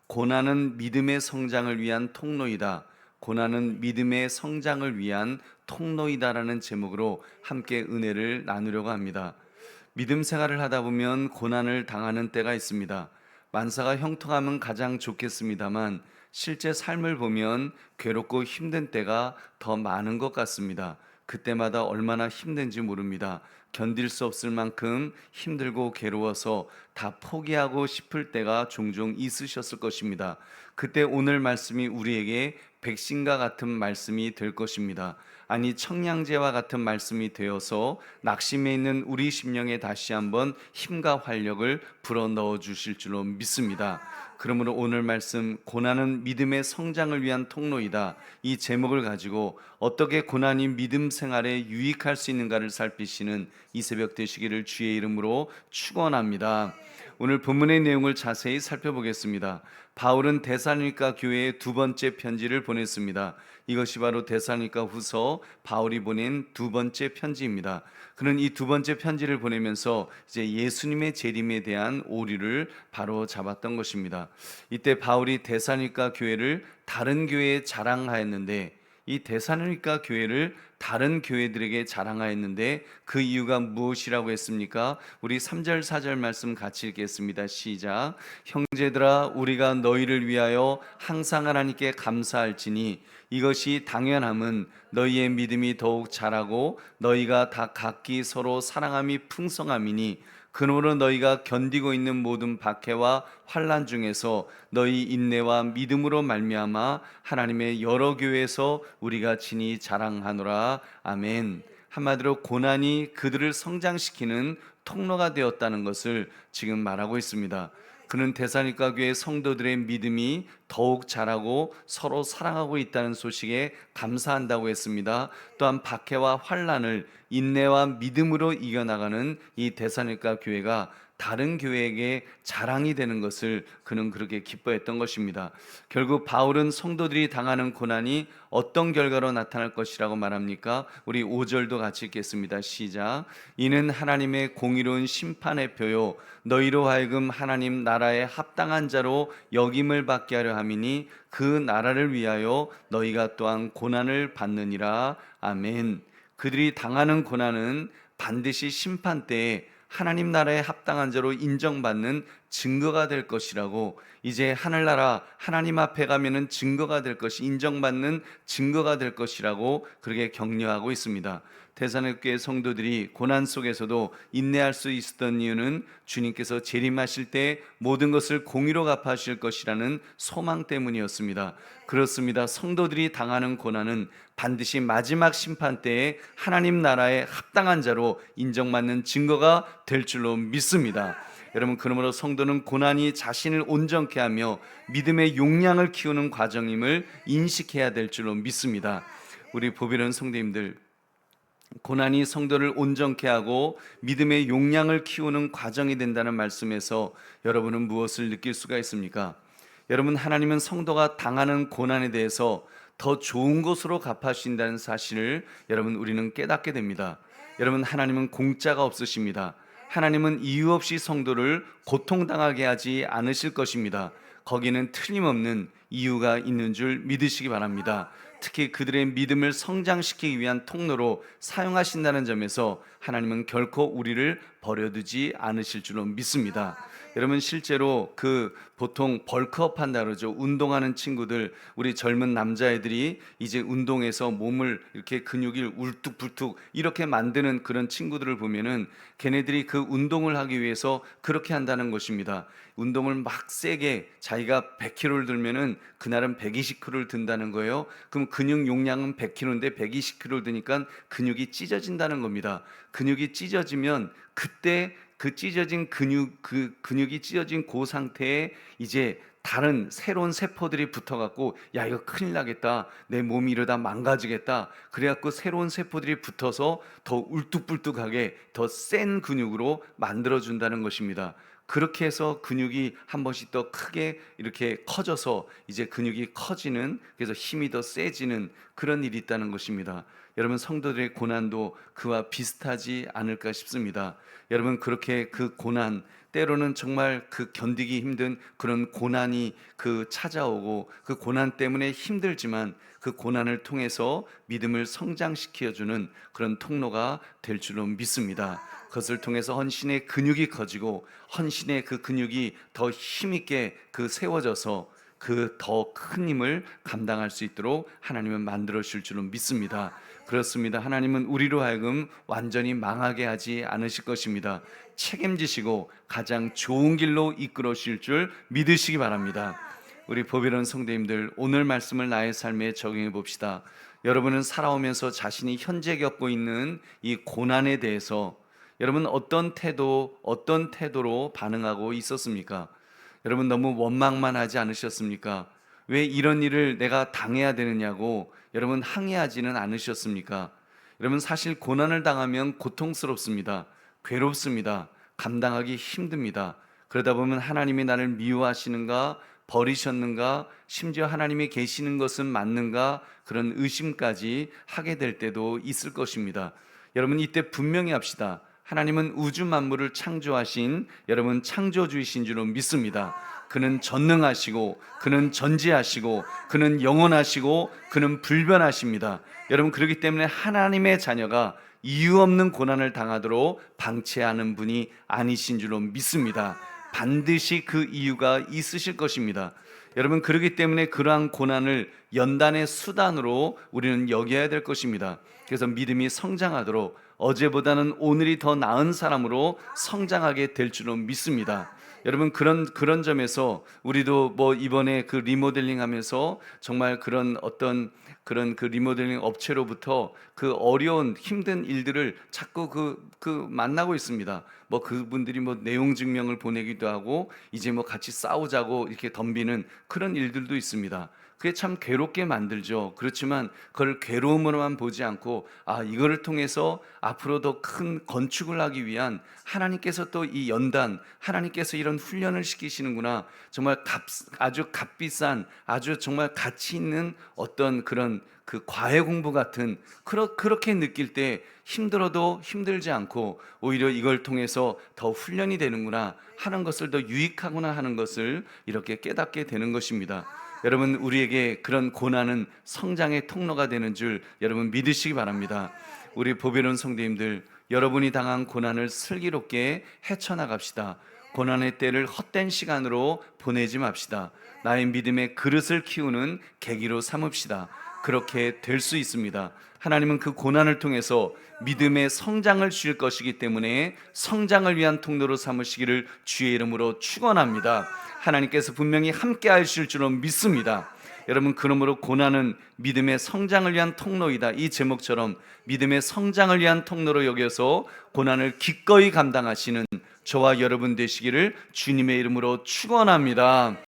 고난은 믿음의 성장을 위한 통로이다. 고난은 믿음의 성장을 위한 통로이다라는 제목으로 함께 은혜를 나누려고 합니다. 믿음 생활을 하다 보면 고난을 당하는 때가 있습니다. 만사가 형통하면 가장 좋겠습니다만 실제 삶을 보면 괴롭고 힘든 때가 더 많은 것 같습니다. 그때마다 얼마나 힘든지 모릅니다. 견딜 수 없을 만큼 힘들고 괴로워서 다 포기하고 싶을 때가 종종 있으셨을 것입니다. 그때 오늘 말씀이 우리에게 백신과 같은 말씀이 될 것입니다. 아니, 청량제와 같은 말씀이 되어서 낙심해 있는 우리 심령에 다시 한번 힘과 활력을 불어넣어 주실 줄로 믿습니다. 그러므로 오늘 말씀, 고난은 믿음의 성장을 위한 통로이다, 이 제목을 가지고 어떻게 고난이 믿음 생활에 유익할 수 있는가를 살피시는 이 새벽 되시기를 주의 이름으로 축원합니다. 오늘 본문의 내용을 자세히 살펴보겠습니다. 바울은 데살로니가 교회에 두 번째 편지를 보냈습니다. 이것이 바로 데살로니가 후서 바울이 보낸 두 번째 편지입니다. 그는 이 두 번째 편지를 보내면서 이제 예수님의 재림에 대한 오류를 바로 잡았던 것입니다. 이때 바울이 데살로니가 교회를 다른 교회에 자랑하였는데, 이 데살로니가 교회를 다른 교회들에게 자랑하였는데 그 이유가 무엇이라고 했습니까? 우리 3절 4절 말씀 같이 읽겠습니다. 시작. 형제들아, 우리가 너희를 위하여 항상 하나님께 감사할지니 이것이 당연함은 너희의 믿음이 더욱 자라고 너희가 다 각기 서로 사랑함이 풍성함이니, 그러므로 너희가 견디고 있는 모든 박해와 환난 중에서 너희 인내와 믿음으로 말미암아 하나님의 여러 교회에서 우리가 친히 자랑하노라. 아멘. 한마디로 고난이 그들을 성장시키는 통로가 되었다는 것을 지금 말하고 있습니다. 그는 데살로니가 교회 성도들의 믿음이 더욱 자라고 서로 사랑하고 있다는 소식에 감사한다고 했습니다. 또한 박해와 환난을 인내와 믿음으로 이겨나가는 이 데살로니가 교회가 다른 교회에게 자랑이 되는 것을 그는 그렇게 기뻐했던 것입니다. 결국 바울은 성도들이 당하는 고난이 어떤 결과로 나타날 것이라고 말합니까? 우리 5절도 같이 읽겠습니다. 시작. 이는 하나님의 공의로운 심판의 표요 너희로 하여금 하나님 나라에 합당한 자로 여김을 받게 하려 함이니 그 나라를 위하여 너희가 또한 고난을 받느니라. 아멘. 그들이 당하는 고난은 반드시 심판 때에 하나님 나라에 합당한 자로 인정받는 증거가 될 것이라고, 이제 하늘나라 하나님 앞에 가면은 증거가 될 것이, 인정받는 증거가 될 것이라고 그렇게 격려하고 있습니다. 데살로니가 교회 성도들이 고난 속에서도 인내할 수 있었던 이유는 주님께서 재림하실 때 모든 것을 공의로 갚아주실 것이라는 소망 때문이었습니다. 그렇습니다. 성도들이 당하는 고난은 반드시 마지막 심판 때에 하나님 나라에 합당한 자로 인정받는 증거가 될 줄로 믿습니다. 여러분, 그러므로 성도는 고난이 자신을 온전케 하며 믿음의 용량을 키우는 과정임을 인식해야 될 줄로 믿습니다. 우리 보배로운 성도님들, 고난이 성도를 온전케 하고 믿음의 용량을 키우는 과정이 된다는 말씀에서 여러분은 무엇을 느낄 수가 있습니까? 여러분, 하나님은 성도가 당하는 고난에 대해서 더 좋은 것으로 갚아주신다는 사실을 여러분, 우리는 깨닫게 됩니다. 여러분, 하나님은 공짜가 없으십니다. 하나님은 이유 없이 성도를 고통당하게 하지 않으실 것입니다. 거기는 틀림없는 이유가 있는 줄 믿으시기 바랍니다. 특히 그들의 믿음을 성장시키기 위한 통로로 사용하신다는 점에서 하나님은 결코 우리를 버려두지 않으실 줄로 믿습니다. 여러분, 실제로 보통 벌크업 한다 그러죠. 운동하는 친구들, 우리 젊은 남자애들이 이제 운동해서 몸을 이렇게 근육이 울뚝불뚝 이렇게 만드는 그런 친구들을 보면은 걔네들이 그 운동을 하기 위해서 그렇게 한다는 것입니다. 운동을 막 세게, 자기가 100kg를 들면은 그날은 120kg를 든다는 거예요. 그럼 근육 용량은 100kg인데 120kg를 드니까 근육이 찢어진다는 겁니다. 근육이 찢어지면 그때 그 찢어진 근육이 찢어진 그 상태에 이제 다른 새로운 세포들이 붙어갖고, 야, 이거 큰일 나겠다, 내 몸이 이러다 망가지겠다, 그래갖고 새로운 세포들이 붙어서 더 울뚝불뚝하게 더 센 근육으로 만들어준다는 것입니다. 그렇게 해서 근육이 한 번씩 더 크게 이렇게 커져서 이제 근육이 커지는, 그래서 힘이 더 세지는 그런 일이 있다는 것입니다. 여러분 성도들의 고난도 그와 비슷하지 않을까 싶습니다. 여러분 그렇게 그 고난 때로는 정말 그 견디기 힘든 그런 고난이 찾아오고 그 고난 때문에 힘들지만 그 고난을 통해서 믿음을 성장시켜 주는 그런 통로가 될 줄로 믿습니다. 그것을 통해서 헌신의 근육이 커지고 헌신의 그 근육이 더 힘있게 세워져서 그 더 큰 힘을 감당할 수 있도록 하나님은 만들어 주실 줄로 믿습니다. 그렇습니다. 하나님은 우리로 하여금 완전히 망하게 하지 않으실 것입니다. 책임지시고 가장 좋은 길로 이끌어 주실 줄 믿으시기 바랍니다. 우리 보배로운 성도님들, 오늘 말씀을 나의 삶에 적용해 봅시다. 여러분은 살아오면서 자신이 현재 겪고 있는 이 고난에 대해서 여러분 어떤 태도로 반응하고 있었습니까? 여러분 너무 원망만 하지 않으셨습니까? 왜 이런 일을 내가 당해야 되느냐고 여러분 항의하지는 않으셨습니까? 여러분 사실 고난을 당하면 고통스럽습니다. 괴롭습니다. 감당하기 힘듭니다. 그러다 보면 하나님이 나를 미워하시는가, 버리셨는가, 심지어 하나님이 계시는 것은 맞는가, 그런 의심까지 하게 될 때도 있을 것입니다. 여러분 이때 분명히 합시다. 하나님은 우주 만물을 창조하신 여러분 창조주이신 줄로 믿습니다. 그는 전능하시고 그는 전지하시고 그는 영원하시고 그는 불변하십니다. 여러분 그렇기 때문에 하나님의 자녀가 이유 없는 고난을 당하도록 방치하는 분이 아니신 줄로 믿습니다. 반드시 그 이유가 있으실 것입니다. 여러분 그렇기 때문에 그러한 고난을 연단의 수단으로 우리는 여겨야 될 것입니다. 그래서 믿음이 성장하도록 어제보다는 오늘이 더 나은 사람으로 성장하게 될 줄로 믿습니다. 여러분 그런 점에서 우리도 이번에 리모델링 하면서 정말 그런 리모델링 업체로부터 어려운 힘든 일들을 자꾸 만나고 있습니다. 그분들이 내용 증명을 보내기도 하고 이제 같이 싸우자고 이렇게 덤비는 그런 일들도 있습니다. 그게 참 괴롭게 만들죠. 그렇지만 그걸 괴로움으로만 보지 않고 이거를 통해서 앞으로 더 큰 건축을 하기 위한 하나님께서 또 이 연단, 하나님께서 이런 훈련을 시키시는구나. 정말 아주 값비싼, 아주 정말 가치 있는 어떤 그런 과외 공부 같은 그렇게 느낄 때 힘들어도 힘들지 않고 오히려 이걸 통해서 더 훈련이 되는구나 하는 것을 더 유익하구나 하는 것을 이렇게 깨닫게 되는 것입니다. 여러분 우리에게 그런 고난은 성장의 통로가 되는 줄 여러분 믿으시기 바랍니다. 우리 보배로운 성도님들, 여러분이 당한 고난을 슬기롭게 헤쳐나갑시다. 고난의 때를 헛된 시간으로 보내지 맙시다. 나의 믿음의 그릇을 키우는 계기로 삼읍시다. 그렇게 될 수 있습니다. 하나님은 그 고난을 통해서 믿음의 성장을 주실 것이기 때문에 성장을 위한 통로로 삼으시기를 주의 이름으로 축원합니다. 하나님께서 분명히 함께 하실 줄로 믿습니다. 여러분 그러므로 고난은 믿음의 성장을 위한 통로이다. 이 제목처럼 믿음의 성장을 위한 통로로 여겨서 고난을 기꺼이 감당하시는 저와 여러분 되시기를 주님의 이름으로 축원합니다.